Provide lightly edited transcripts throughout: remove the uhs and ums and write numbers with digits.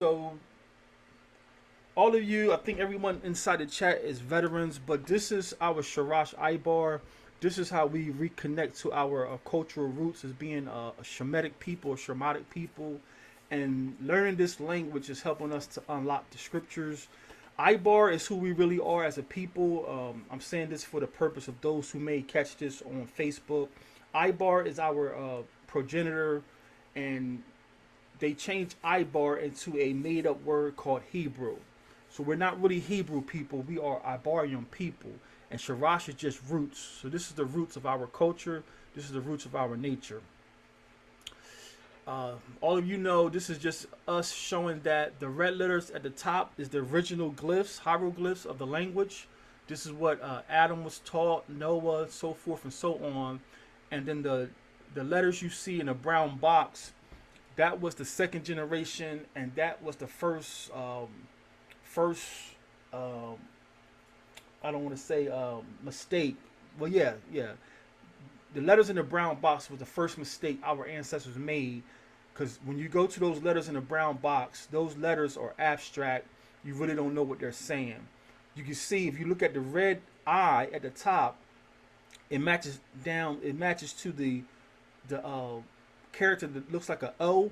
So all of you, I think everyone inside the chat is veterans, but this is our Sharash Ibar. This is how we reconnect to our cultural roots as being a Shemitic people, a Shemitic people, and learning this language is helping us to unlock the scriptures. Ibar is who we really are as a people. I'm saying this for the purpose of those who may catch this on Facebook. Ibar is our progenitor, and they changed Ibar into a made-up word called Hebrew. So we're not really Hebrew people. We are Ibaryam people. And Sharash is just roots. So this is the roots of our culture. This is the roots of our nature. All of you know this is just us showing that the red letters at the top is the original glyphs, hieroglyphs of the language. This is what Adam was taught, Noah, so forth and so on. And then the letters you see in a brown box, that was the second generation, and that was the first I don't want to say mistake. Well, yeah. The letters in the brown box was the first mistake our ancestors made, because when you go to those letters in the brown box, those letters are abstract. You really don't know what they're saying. You can see if you look at the red I at the top, it matches down. It matches to the character that looks like a O,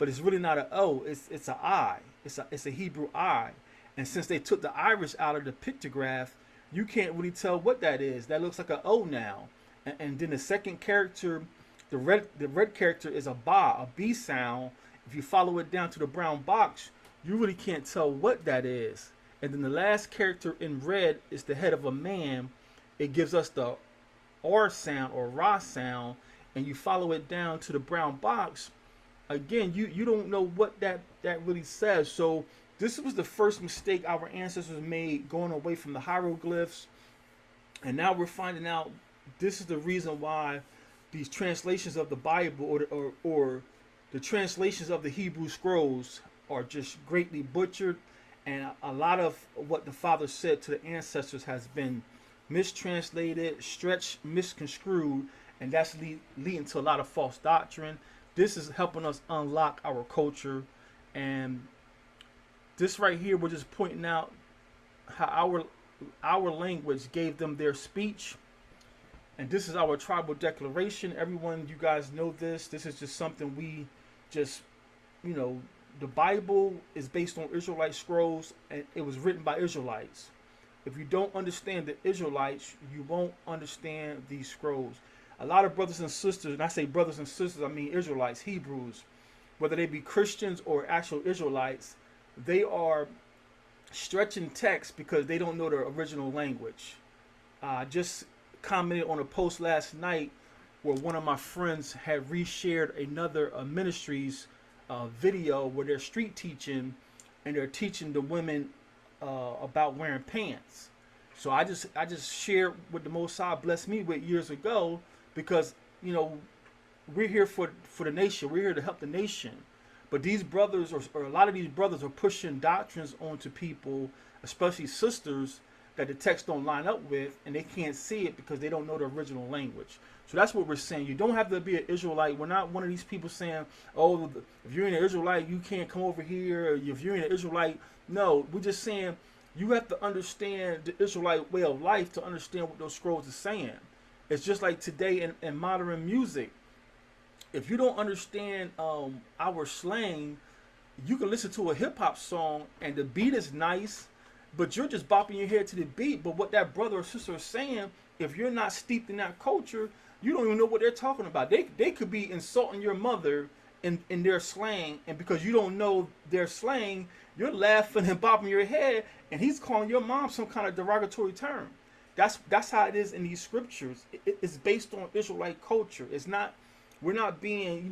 but it's really not an O. It's an I. It's a Hebrew I. And since they took the Irish out of the pictograph, you can't really tell what that is. That looks like an O now. And then the second character, the red character is a ba, a B sound. If you follow it down to the brown box, you really can't tell what that is. And then the last character in red is the head of a man. It gives us the R sound or Ra sound. And you follow it down to the brown box. Again, you don't know what that really says. So this was the first mistake our ancestors made, going away from the hieroglyphs. And now we're finding out this is the reason why these translations of the Bible or the translations of the Hebrew scrolls are just greatly butchered. And a lot of what the Father said to the ancestors has been mistranslated, stretched, misconstrued, and that's leading to a lot of false doctrine. This is helping us unlock our culture. And this right here, we're just pointing out how our language gave them their speech. And this is our tribal declaration. Everyone, you guys know this. This is just something we just, the Bible is based on Israelite scrolls, and it was written by Israelites. If you don't understand the Israelites, you won't understand these scrolls. A lot of brothers and sisters, and I say brothers and sisters, I mean Israelites, Hebrews, whether they be Christians or actual Israelites, they are stretching text because they don't know the original language. I just commented on a post last night where one of my friends had reshared another ministry's video where they're street teaching, and they're teaching the women about wearing pants. So I just shared what the Most High blessed me with years ago, because we're here for the nation. We're here to help the nation. But these brothers, or a lot of these brothers, are pushing doctrines onto people, especially sisters, that the text don't line up with, and they can't see it because they don't know the original language. So that's what we're saying. You don't have to be an Israelite. We're not one of these people saying, oh, if you're an Israelite, you can't come over here. Or if you're an Israelite, no. We're just saying you have to understand the Israelite way of life to understand what those scrolls are saying. It's just like today in modern music. If you don't understand our slang, you can listen to a hip-hop song and the beat is nice, but you're just bopping your head to the beat. But what that brother or sister is saying, if you're not steeped in that culture, you don't even know what they're talking about. They could be insulting your mother in their slang, and because you don't know their slang, you're laughing and bopping your head, and he's calling your mom some kind of derogatory term. That's how it is in these scriptures. It's based on Israelite culture. It's not. We're not being,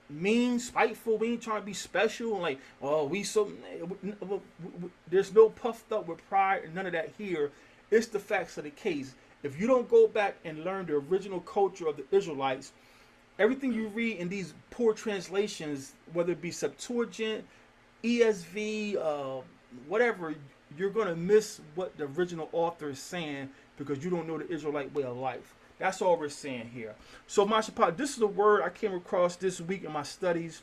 mean, spiteful. We ain't trying to be special. Like, oh, there's no puffed up with pride, none of that here. It's the facts of the case. If you don't go back and learn the original culture of the Israelites, everything you read in these poor translations, whether it be Septuagint, ESV, whatever, you're going to miss what the original author is saying because you don't know the Israelite way of life. That's all we're saying here. So, Mashapah, this is a word I came across this week in my studies.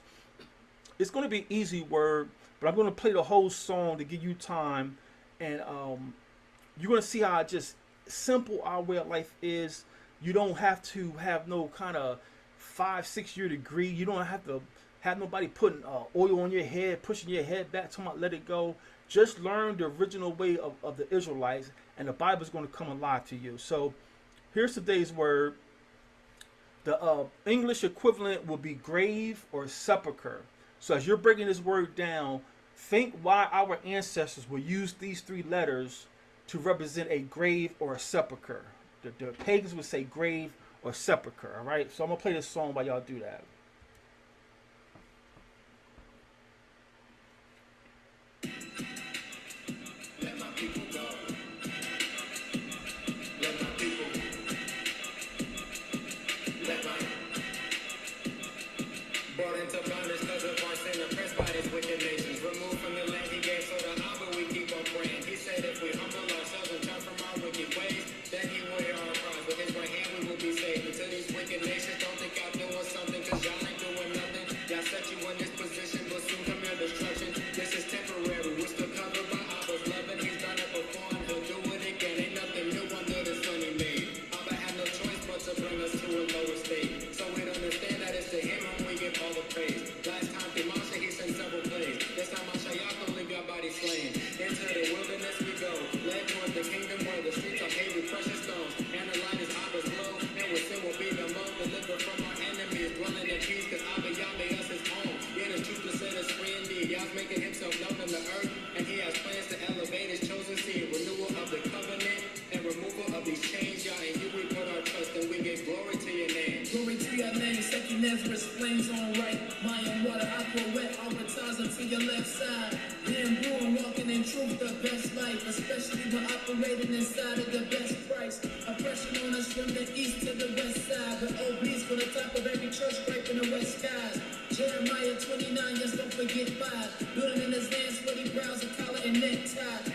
It's going to be an easy word, But I'm going to play the whole song to give you time, and you're going to see how just simple our way of life is. You don't have to have no kind of 5, 6 year degree. You don't have to have nobody putting oil on your head, pushing your head back, talking about let it go. Just learn the original way of the Israelites, and the Bible is going to come alive to you. So here's today's word. The English equivalent will be grave or sepulcher. So as you're breaking this word down, think why our ancestors would use these 3 letters to represent a grave or a sepulcher. The pagans would say grave or sepulcher. All right. So I'm gonna play this song while y'all do that. Flames on right, Mayan water, aqua wet, albertaz unto your left side. Being born, walking in truth, the best life, especially when operating inside of the best price. Oppression on us from the east to the west side. The OBs for the top of every church right in the west skies. Jeremiah 29, yes, don't forget 5. Building in his land, sweaty brows, a collar and necktie.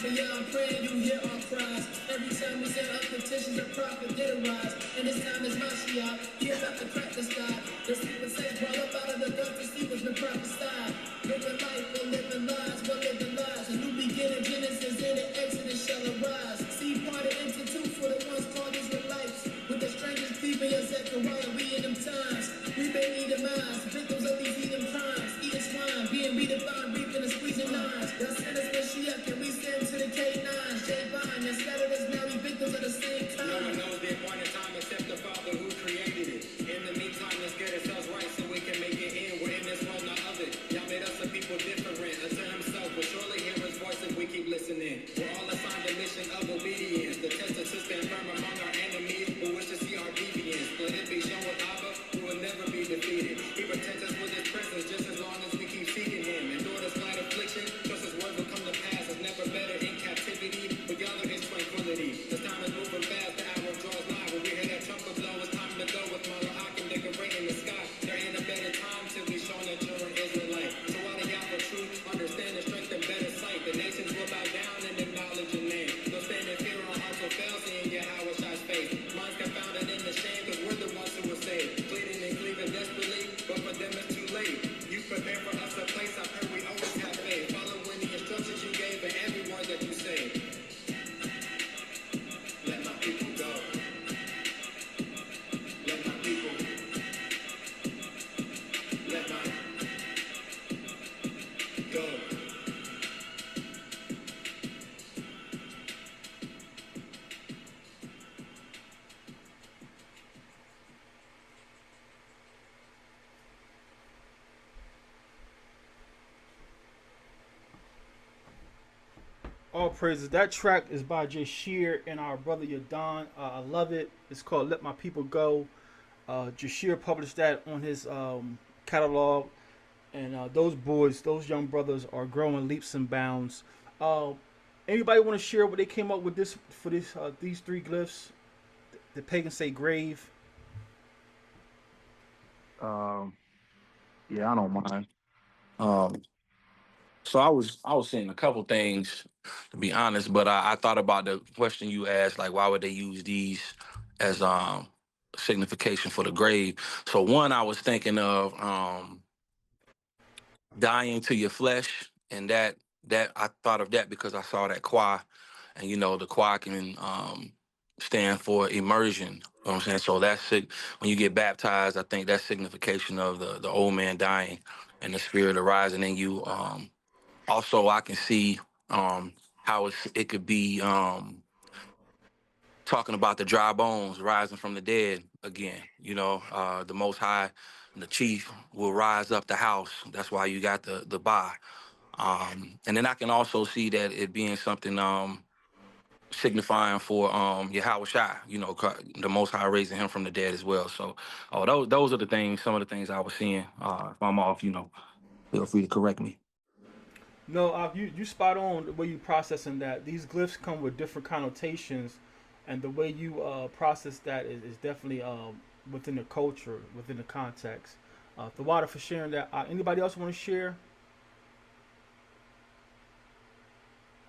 I'm praying you hear our cries. Every time we send up petitions, a prophet did arise. And this time is Mashiach. He about to crack the sky. The sleeping saints brought up out of the dark to sleep has been prophesied. Living life, we're living lies, we're living lies. A new beginning, Genesis in the Exodus shall arise. See parted into 2 for the ones called Israelites. With the strangers cleaving your Zechariah, we in them times. We may need them eyes, victims of these Edom crimes. Eating swine, being redefined, reaping and squeezing lines. God sent us Mashiach, and we send to the K9s. J-Vine, and scattered us now, we victims of the same time. No one knows the appointed time except the Father who created it. In the meantime, let's get ourselves right so we can make it in. We're in this world, not of it. Y'all made us a people different unto himself. We'll surely hear his voice if we keep listening. We're all assigned a mission of obedience. The test to stand firm among our enemies who wish to see our deviance. Let it be shown with Abba, who will never be defeated. He protects us with his presence just as long as we keep seeking him. Endure the slight affliction, trust his word will come to pass. It's never better in captivity, but gather his tranquility. This time is moving fast, the hour draws nigh. When we hear that trumpet blow, it's time to go with Malach and decorating the sky. There ain't a better time to be shown that you're an Israelite. So while the Yahweh truth, understand the strength and better sight. The nations will bow down and acknowledge your name. Don't stand in fear on hearts will fail, seeing YAHAWASHAI's face. Minds confounded in the shame, cause we're the ones who were saved. Bleeding and cleaving desperately, but for them it's too late. You prepare for us a place, I've heard we always have faith. Following the instructions you gave and every word that you say. Let my people go. Let my people. Let my go. All praises. That track is by Jashir and our brother Yadon. I love it. It's called "Let My People Go." Jashir published that on his catalog, and those boys, those young brothers, are growing leaps and bounds. Uh, Anybody want to share what they came up with this for this these 3 glyphs? The pagans say grave. Yeah, I don't mind. Um, so I was saying a couple things to be honest, but I thought about the question you asked, like why would they use these as signification for the grave? So one I was thinking of dying to your flesh, and that I thought of that because I saw that qua, and the qua can stand for immersion. You know what I'm saying? So when you get baptized, I think that's signification of the old man dying and the spirit arising in you. Also, I can see how it could be talking about the dry bones rising from the dead again. The Most High, the chief will rise up the house. That's why you got the ba. And then I can also see that it being something signifying for YAHAWASHAI, the Most High raising him from the dead as well. So, those are some of the things I was seeing. If I'm off, feel free to correct me. No, you spot on the way you processing that. These glyphs come with different connotations, and the way you process that is definitely within the culture, within the context. The water for sharing that. Anybody else want to share?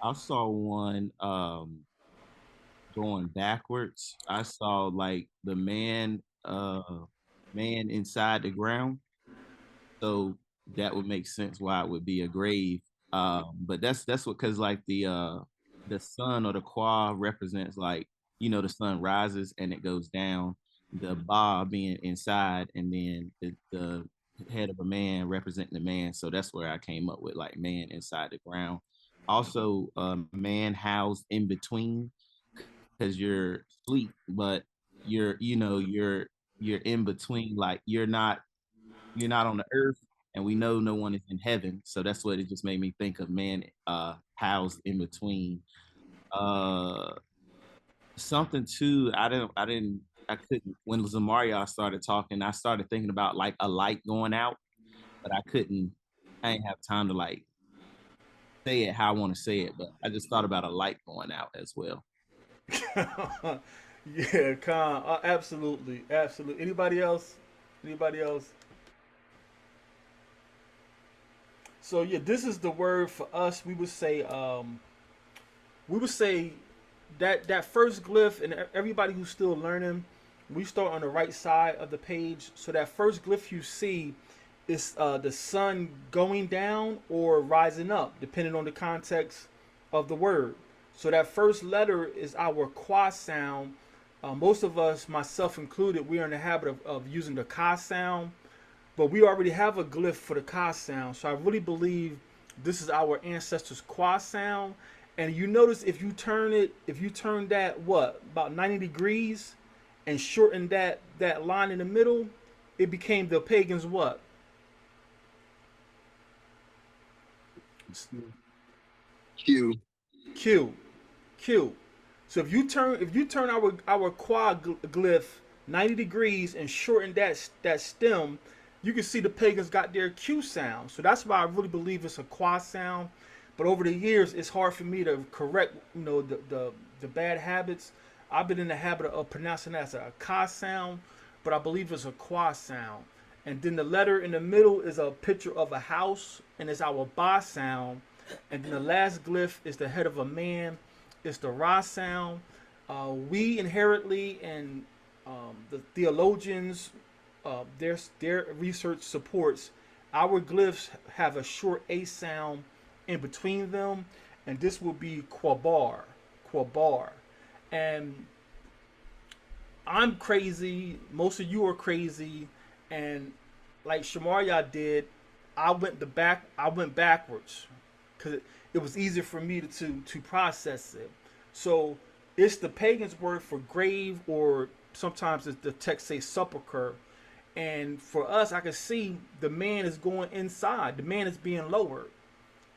I saw one going backwards. I saw like the man inside the ground. So that would make sense why it would be a grave. But that's what, because like the sun or the qua represents, like, the sun rises and it goes down, the ba being inside, and then the head of a man representing the man. So that's where I came up with like man inside the ground. Also, man housed in between, because you're asleep, but you're in between, like you're not on the earth, and we know no one is in heaven. So that's what it just made me think of, man housed in between. Uh Something too, I couldn't, when Zamaria started talking, I started thinking about like a light going out, but I didn't have time to like say it how I want to say it, but I just thought about a light going out as well. Yeah, Khan. Absolutely, absolutely. Anybody else? Anybody else? So yeah, this is the word for us. We would say that first glyph, and everybody who's still learning, we start on the right side of the page. So that first glyph you see is the sun going down or rising up, depending on the context of the word. So that first letter is our qua sound. Most of us, myself included, we are in the habit of using the ka sound, but we already have a glyph for the ka sound. So I really believe this is our ancestors' qua sound. And you notice if you turn that what about 90 degrees and shorten that line in the middle, it became the pagans what? Q. Q. Q. So if you turn our quad glyph 90 degrees and shorten that stem, you can see the pagans got their Q sound. So that's why I really believe it's a quad sound. But over the years, it's hard for me to correct, the bad habits. I've been in the habit of pronouncing that as a ka sound, but I believe it's a qua sound. And then the letter in the middle is a picture of a house, and it's our ba sound. And then the last glyph is the head of a man. It's the ra sound. We inherently, and the theologians, their research supports our glyphs have a short a sound in between them, and this will be Qabar. Qabar. And I'm crazy. Most of you are crazy, and like Shamaria did, I went backwards because it was easier for me to process it. So it's the pagans' word for grave, or sometimes the text say sepulcher. And for us, I can see the man is going inside. The man is being lowered.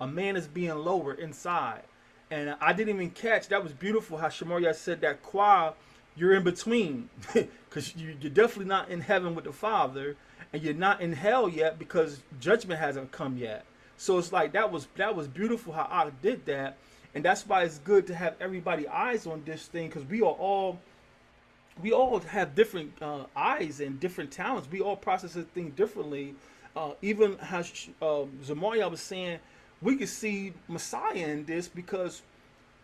A man is being lowered inside. And I didn't even catch, that was beautiful how Shamaria said that qua, you're in between. Because you're definitely not in heaven with the Father, and you're not in hell yet because judgment hasn't come yet. So it's like that was beautiful how I did that. And that's why it's good to have everybody eyes on this thing, because we all have different eyes and different talents. We all process this thing differently. Even how Zamaria was saying, we could see Messiah in this because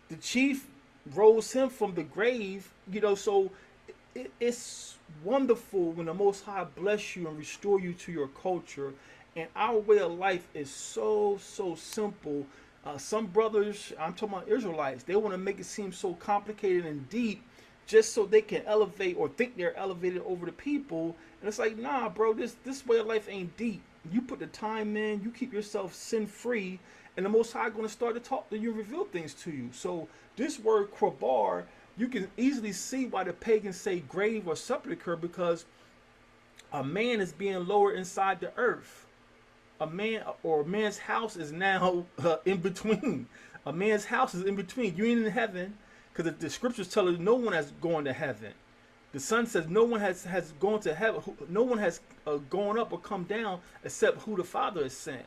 the chief rose him from the grave. So it's wonderful when the Most High bless you and restore you to your culture, And our way of life is so simple. Some brothers, I'm talking about Israelites, they want to make it seem so complicated and deep just so they can elevate or think they're elevated over the people. And it's like, nah, bro, this way of life ain't deep. You put the time in, you keep yourself sin free, and the Most High going to start to talk to you and reveal things to you. So this word Qabar, you can easily see why the pagans say grave or sepulcher, because a man is being lowered inside the earth. A man or a man's house is now in between. A man's house is in between. You ain't in heaven, because the scriptures tell us no one has gone to heaven. The Son says no one has gone to heaven. No one has gone up or come down except who the Father has sent.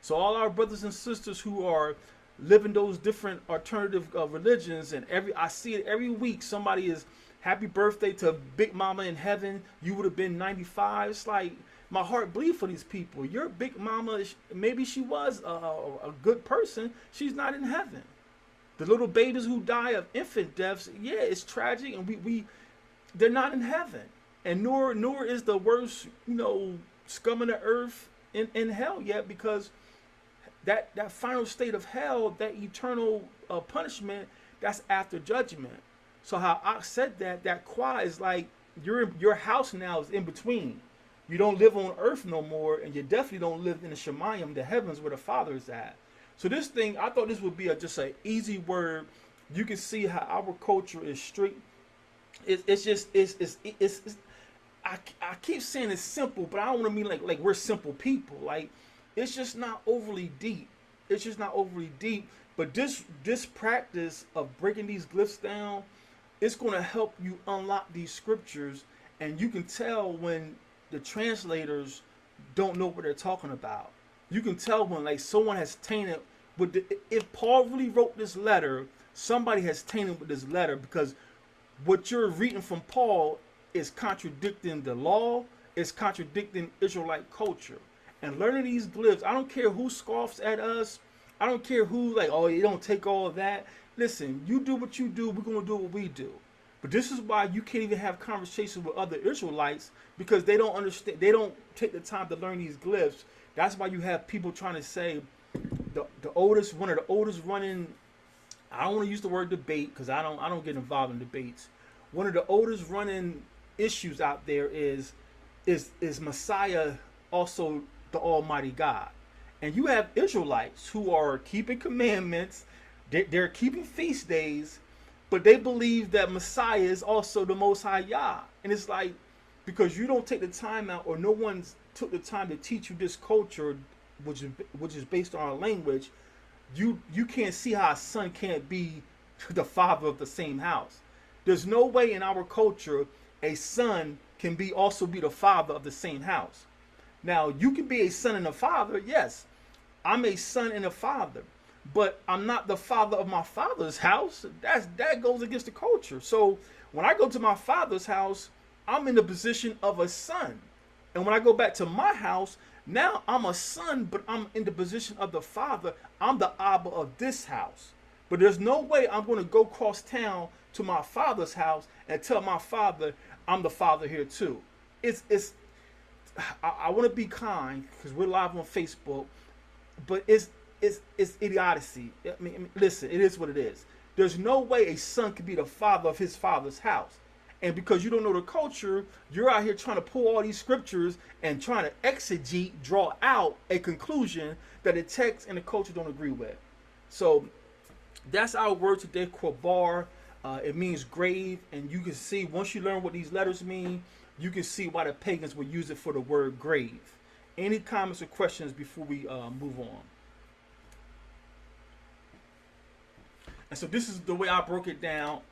So all our brothers and sisters who are living those different alternative religions, and I see it every week. Somebody is happy birthday to Big Mama in heaven. You would have been 95. It's like, my heart bleeds for these people. Your Big Mama, maybe she was a good person. She's not in heaven. The little babies who die of infant deaths, yeah, it's tragic, and they're not in heaven. And nor is the worst, scum of the earth in hell yet, because that final state of hell, that eternal punishment, that's after judgment. So how I said that qua is like your house now is in between. You don't live on earth no more, and you definitely don't live in the Shemayim, the heavens where the Father is at. So this thing, I thought this would be just an easy word. You can see how our culture is strict. I keep saying it's simple, but I don't want to mean like we're simple people. Like, it's just not overly deep. It's just not overly deep. But this practice of breaking these glyphs down, it's going to help you unlock these scriptures, and you can tell when the translators don't know what they're talking about. You can tell when like someone has tainted if Paul really wrote this letter, somebody has tainted with this letter, because what you're reading from Paul is contradicting the law, is contradicting Israelite culture. And learning these glyphs, I don't care who scoffs at us, I don't care who like, oh, you don't take all of that. Listen, you do what you do, we're gonna do what we do. But this is why you can't even have conversations with other Israelites, because they don't understand. They don't take the time to learn these glyphs. That's why you have people trying to say one of the oldest running. I don't want to use the word debate, because I don't get involved in debates. One of the oldest running issues out there is Messiah also the Almighty God? And you have Israelites who are keeping commandments. They're keeping feast days, but they believe that Messiah is also the Most High Yah. And it's like, because you don't take the time out, or no one's took the time to teach you this culture, which is based on our language, you can't see how a son can't be the father of the same house. There's no way in our culture a son can also be the father of the same house. Now, you can be a son and a father, yes. I'm a son and a father, but I'm not the father of my father's house. That goes against the culture. So when I go to my father's house, I'm in the position of a son. And when I go back to my house, now I'm a son, but I'm in the position of the father. I'm the Abba of this house. But there's no way I'm going to go cross town to my father's house and tell my father I'm the father here too. I want to be kind, because we're live on Facebook, but it's idiocy. I mean, listen, it is what it is. There's no way a son could be the father of his father's house. And because you don't know the culture, you're out here trying to pull all these scriptures and trying to exegete, draw out a conclusion that the text and the culture don't agree with. So that's our word today, Qabar. It means grave, and you can see, once you learn what these letters mean, you can see why the pagans would use it for the word grave. Any comments or questions before we move on? And so this is the way I broke it down.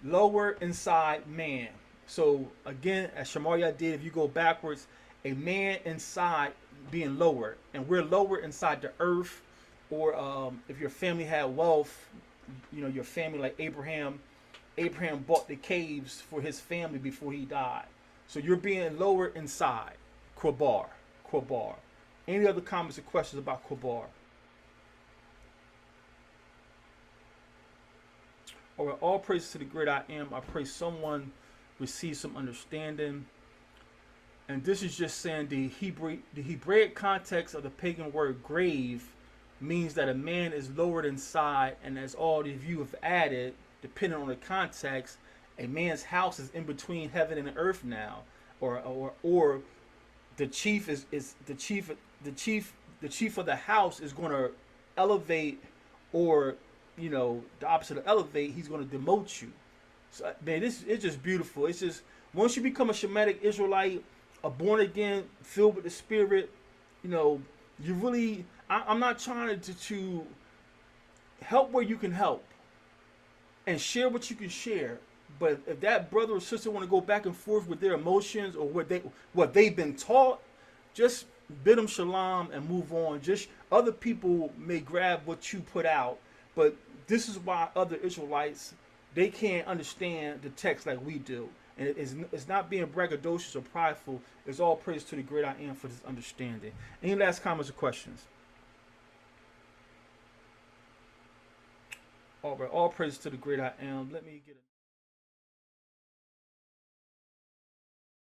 Lower inside man. So again, as Shamaria did, if you go backwards, a man inside being lower, and we're lower inside the earth. Or if your family had wealth, your family, like Abraham bought the caves for his family before he died. So you're being lower inside. Qabar. Any other comments or questions about Qabar? All right, all praises to the great I am. I pray someone receives some understanding. And this is just saying the Hebraic context of the pagan word grave means that a man is lowered inside, and as all of you have added, depending on the context, a man's house is in between heaven and earth now, or the chief is the chief of the house is going to elevate, or the opposite of elevate, he's going to demote you. So man, this it's just beautiful. It's just once you become a Shemitic Israelite, a born again, filled with the Spirit, you really. I'm not trying to help where you can help and share what you can share. But if that brother or sister want to go back and forth with their emotions or what they've been taught, just bid them shalom and move on. Just other people may grab what you put out, but this is why other Israelites, they can't understand the text like we do. And it's not being braggadocious or prideful. It's all praise to the great I am for this understanding. Any last comments or questions? All right, all praise to the great I am. Let me get a